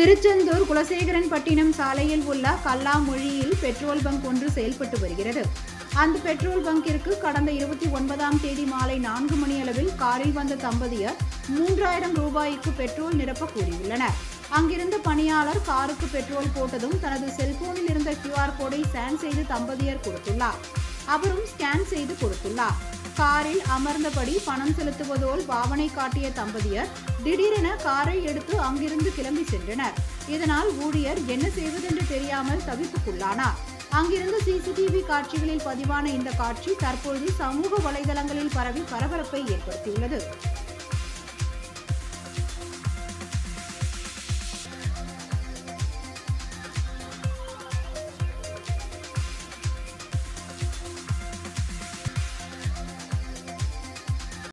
திருச்செந்தூர் குலசேகரன்பட்டினம் சாலையில் உள்ள கல்லாமொழியில் petrol bunk ஒன்று செயல்பட்டு வருகிறது. அந்த பெட்ரோல் பங்கிற்கு கடந்த 29ஆம் தேதி மாலை 4 மணி அளவில் காரில் வந்த தம்பதியர் 3000 ரூபாய்க்கு பெட்ரோல் நிரப்ப கூறியுள்ளனர். அங்கிருந்த பணியாளர் காருக்கு பெட்ரோல் போட்டதும் தனது செல்போனில் இருந்த QR கோடை ஸ்கேன் செய்து தம்பதியர் கொடுத்துள்ளார். அவரும் ஸ்கேன் செய்து கொடுத்துள்ளார். காரில் அமர்ந்தபடி பணம் செலுத்துவதோல் பாவனை காட்டிய தம்பதியர் திடீரென காரை எடுத்து அங்கிருந்து கிளம்பி சென்றனர். இதனால் ஊழியர் என்ன செய்வதென்று தெரியாமல் தவிப்புக்குள்ளானார். அங்கிருந்து CCTV காட்சிகளில் பதிவான இந்த காட்சி தற்போது சமூக வலைதளங்களில் பரவி பரபரப்பை ஏற்படுத்தியுள்ளது.